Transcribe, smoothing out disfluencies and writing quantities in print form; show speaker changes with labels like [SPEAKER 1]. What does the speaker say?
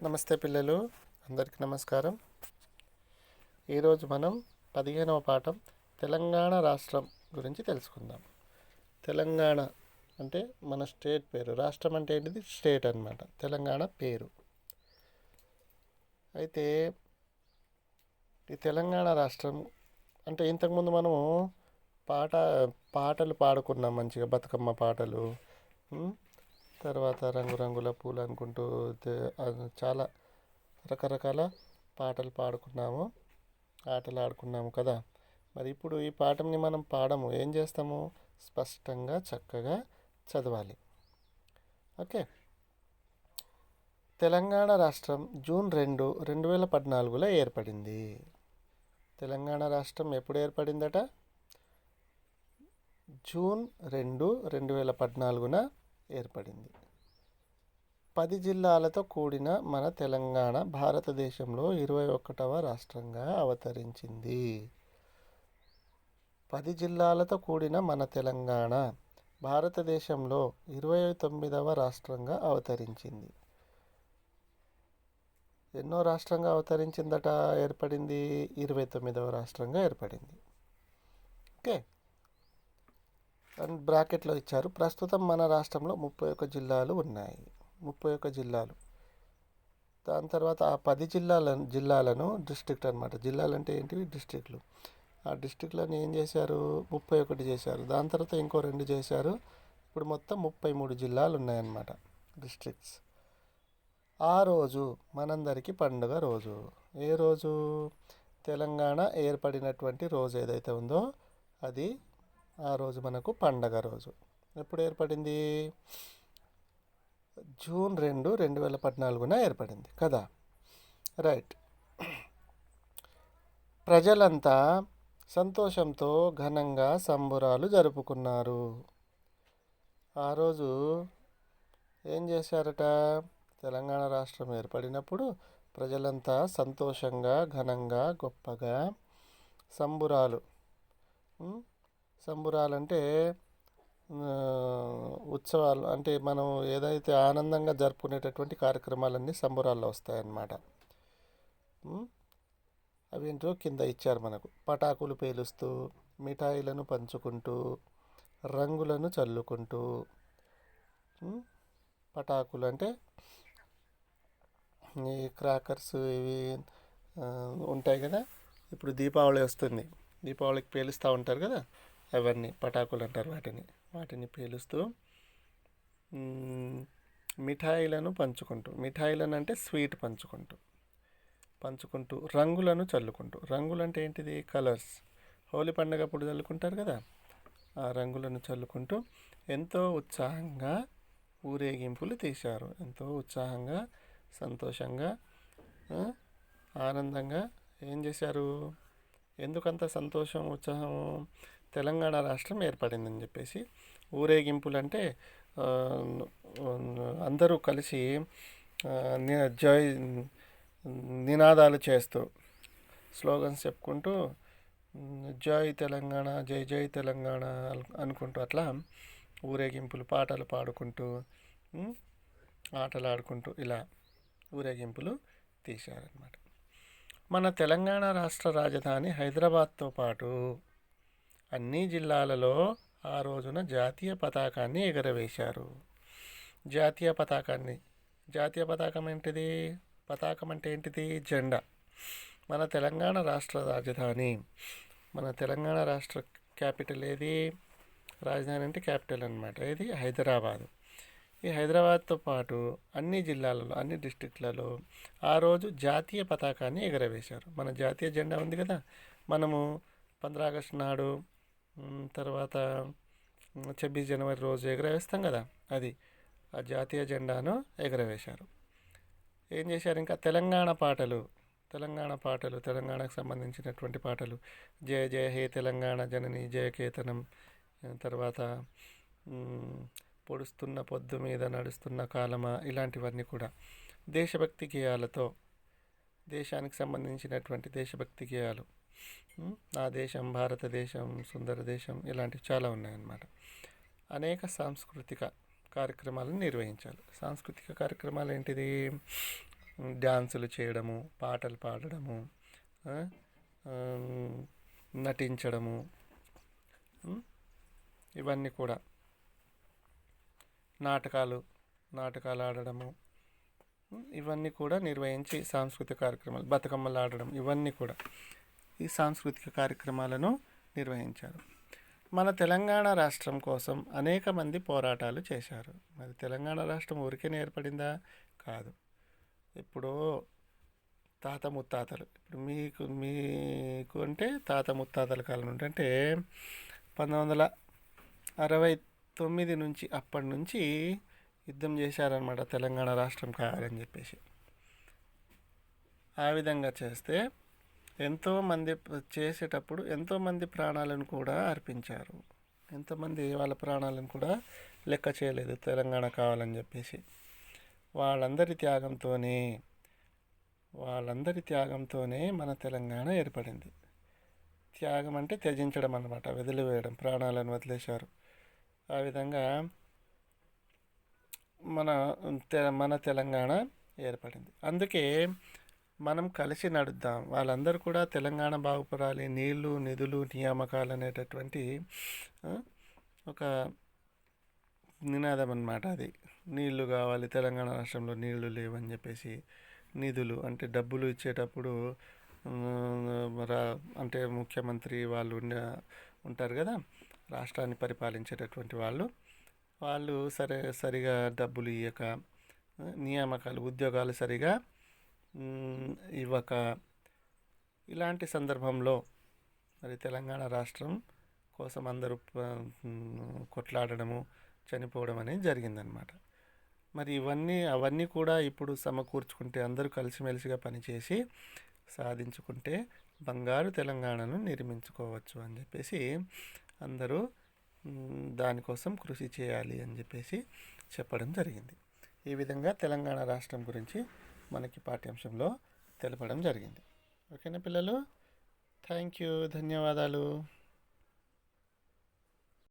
[SPEAKER 1] నమస్తే పిల్లలు, అందరికీ నమస్కారం. ఈరోజు మనం 15వ పాఠం తెలంగాణ రాష్ట్రం గురించి తెలుసుకుందాం. తెలంగాణ అంటే మన స్టేట్ పేరు, రాష్ట్రం అంటే ఏంటిది? స్టేట్ అన్నమాట, తెలంగాణ పేరు. అయితే ఈ తెలంగాణ రాష్ట్రం అంటే ఇంతకుముందు మనము పాట పాటలు పాడుకున్నాం మంచిగా, బతుకమ్మ పాటలు, తర్వాత రంగురంగుల పూలు అనుకుంటూ చాలా రకరకాల పాటలు పాడుకున్నాము, ఆటలు ఆడుకున్నాము కదా. మరి ఇప్పుడు ఈ పాఠంని మనం పాడము, ఏం చేస్తాము? స్పష్టంగా చక్కగా చదవాలి. ఓకే. తెలంగాణ రాష్ట్రం జూన్ 2, 2014లో ఏర్పడింది. తెలంగాణ రాష్ట్రం ఎప్పుడు ఏర్పడిందట? జూన్ 2, 2014న ఏర్పడింది. 10 జిల్లాలతో కూడిన మన తెలంగాణ భారతదేశంలో 21వ రాష్ట్రంగా అవతరించింది. 10 జిల్లాలతో కూడిన మన తెలంగాణ భారతదేశంలో 29వ రాష్ట్రంగా అవతరించింది. ఎన్నో రాష్ట్రంగా అవతరించిందట? ఏర్పడింది 29వ రాష్ట్రంగా ఏర్పడింది. ఓకే. అండ్ బ్రాకెట్లో ఇచ్చారు. ప్రస్తుతం మన రాష్ట్రంలో 31 జిల్లాలు ఉన్నాయి. 31 జిల్లాలు. దాని తర్వాత ఆ 10 జిల్లాలను డిస్ట్రిక్ట్ అనమాట. జిల్లాలు అంటే ఏంటివి? డిస్ట్రిక్ట్లు. ఆ డిస్ట్రిక్ట్లను ఏం చేశారు? 31 చేశారు. దాని తర్వాత ఇంకో 2 చేశారు. ఇప్పుడు మొత్తం 33 జిల్లాలు ఉన్నాయన్నమాట, డిస్ట్రిక్ట్స్. ఆ రోజు మనందరికీ పండుగ రోజు. ఏ రోజు? తెలంగాణ ఏర్పడినటువంటి రోజు ఏదైతే ఉందో అది ఆ రోజు మనకు పండగ రోజు. ఎప్పుడు ఏర్పడింది? జూన్ 2, 2014న ఏర్పడింది కదా. రైట్. ప్రజలంతా సంతోషంతో ఘనంగా సంబురాలు జరుపుకున్నారు. ఆ రోజు ఏం చేశారట? తెలంగాణ రాష్ట్రం ఏర్పడినప్పుడు ప్రజలంతా సంతోషంగా, ఘనంగా, గొప్పగా సంబురాలు. సంబురాలు అంటే ఉత్సవాలు, అంటే మనం ఏదైతే ఆనందంగా జరుపుకునేటటువంటి కార్యక్రమాలన్నీ సంబురాల్లో వస్తాయన్నమాట. అవేంటో కింద ఇచ్చారు మనకు. పటాకులు పేలుస్తూ, మిఠాయిలను పంచుకుంటూ, రంగులను చల్లుకుంటూ. పటాకులు అంటే ఈ క్రాకర్స్ ఇవి ఉంటాయి కదా. ఇప్పుడు దీపావళి వస్తుంది, దీపావళికి పేలుస్తూ ఉంటారు కదా, అవన్నీ పటాకులు అంటారు వాటిని పేలుస్తూ, మిఠాయిలను పంచుకుంటూ, మిఠాయిలను అంటే స్వీట్ పంచుకుంటూ, రంగులను చల్లుకుంటూ. రంగులు అంటే ఏంటిది? కలర్స్. హోలీ పండుగ అప్పుడు చల్లుకుంటారు కదా, ఆ రంగులను చల్లుకుంటూ ఎంతో ఉత్సాహంగా ఊరేగింపులు తీశారు. ఎంతో ఉత్సాహంగా, సంతోషంగా, ఆనందంగా ఏం చేశారు? ఎందుకంత సంతోషం, ఉత్సాహం? తెలంగాణ రాష్ట్రం ఏర్పడిందని చెప్పేసి. ఊరేగింపులు అంటే అందరూ కలిసి జై నినాదాలు చేస్తూ, స్లోగన్స్ చెప్పుకుంటూ, జై తెలంగాణ, జై జై తెలంగాణ అనుకుంటూ అట్లా ఊరేగింపులు, పాటలు పాడుకుంటూ, ఆటలు ఆడుకుంటూ ఇలా ఊరేగింపులు తీశారన్నమాట. మన తెలంగాణ రాష్ట్ర రాజధాని హైదరాబాద్తో పాటు అన్ని జిల్లాలలో ఆ రోజున జాతీయ పతాకాన్ని ఎగరవేశారు. జాతీయ పతాకం ఏంటిది? పతాకం అంటే ఏంటిది? జెండా. మన తెలంగాణ రాష్ట్ర రాజధాని, మన తెలంగాణ రాష్ట్ర క్యాపిటల్ ఏది? రాజధాని అంటే క్యాపిటల్ అన్నమాట. ఇది హైదరాబాదు. ఈ హైదరాబాద్తో పాటు అన్ని జిల్లాలలో, అన్ని డిస్ట్రిక్ట్లలో ఆ రోజు జాతీయ పతాకాన్ని ఎగరవేశారు. మన జాతీయ జెండా ఉంది కదా, మనము 15 ఆగస్టు నాడు, తర్వాత 26 జనవరి రోజు ఎగరవేస్తాం కదా, అది ఆ జాతీయ జెండాను ఎగరవేశారు. ఏం చేశారు? ఇంకా తెలంగాణకు సంబంధించినటువంటి పాటలు, జయ జయ హే తెలంగాణ జనని జయకేతనం, తర్వాత పొడుస్తున్న పొద్దు మీద నడుస్తున్న కాలమా, ఇలాంటివన్నీ కూడా దేశభక్తి గేయాలతో, దేశానికి సంబంధించినటువంటి దేశభక్తి గేయాలు, నా దేశం భారతదేశం సుందర దేశం, ఇలాంటివి చాలా ఉన్నాయన్నమాట. అనేక సాంస్కృతిక కార్యక్రమాలను నిర్వహించాలి. సాంస్కృతిక కార్యక్రమాలు ఏంటిది? డ్యాన్సులు చేయడము, పాటలు పాడడము, ఆ, ఆ, నటించడము, ఇవన్నీ కూడా నాటకాలు ఆడడము, ఇవన్నీ కూడా నిర్వహించి సాంస్కృతిక కార్యక్రమాలు, బతుకమ్మలు ఆడడం, ఇవన్నీ కూడా ఈ సాంస్కృతిక కార్యక్రమాలను నిర్వహించారు. మన తెలంగాణ రాష్ట్రం కోసం అనేక మంది పోరాటాలు చేశారు. మరి తెలంగాణ రాష్ట్రం ఊరికే ఏర్పడిందా? కాదు. ఎప్పుడో తాత ముత్తాతలు, ఇప్పుడు మీకు అంటే తాత ముత్తాతల కాలం నుండి అంటే 1969 నుంచి అప్పటి నుంచి యుద్ధం చేశారనమాట తెలంగాణ రాష్ట్రం కావాలని చెప్పేసి. ఆ విధంగా చేస్తే ఎంతోమంది చేసేటప్పుడు ఎంతోమంది ప్రాణాలను కూడా అర్పించారు. ఎంతోమంది వాళ్ళ ప్రాణాలను కూడా లెక్క చేయలేదు తెలంగాణ కావాలని చెప్పేసి. వాళ్ళందరి త్యాగంతోనే మన తెలంగాణ ఏర్పడింది. త్యాగం అంటే త్యజించడం అన్నమాట, వదిలివేయడం, ప్రాణాలను వదిలేశారు. ఆ విధంగా మన తెలంగాణ ఏర్పడింది. అందుకే మనం కలిసి నడుద్దాం. వాళ్ళందరూ కూడా తెలంగాణ బాగుపడాలి, నీళ్లు, నిధులు, నియామకాలు అనేటటువంటి ఒక నినాదం అన్నమాట. అది నీళ్లు కావాలి, తెలంగాణ రాష్ట్రంలో నీళ్లు లేవని చెప్పేసి, నిధులు అంటే డబ్బులు ఇచ్చేటప్పుడు అంటే ముఖ్యమంత్రి వాళ్ళు ఉంటారు కదా, రాష్ట్రాన్ని పరిపాలించేటటువంటి వాళ్ళు సరిగా డబ్బులు ఇవ్వక, నియామకాలు, ఉద్యోగాలు సరిగా ఇవ్వక, ఇలాంటి సందర్భంలో మరి తెలంగాణ రాష్ట్రం కోసం అందరూ కొట్లాడడము, చనిపోవడం అనేది జరిగిందనమాట. మరి అవన్నీ కూడా ఇప్పుడు సమకూర్చుకుంటే, అందరూ కలిసిమెలిసిగా పనిచేసి సాధించుకుంటే బంగారు తెలంగాణను నిర్మించుకోవచ్చు అని చెప్పేసి అందరూ దానికోసం కృషి చేయాలి అని చెప్పేసి చెప్పడం జరిగింది. ఈ విధంగా తెలంగాణ రాష్ట్రం గురించి మనకి పాఠ్యాంశంలో తెలపడం జరిగింది. ఓకేనా పిల్లలు? థ్యాంక్ యూ, ధన్యవాదాలు.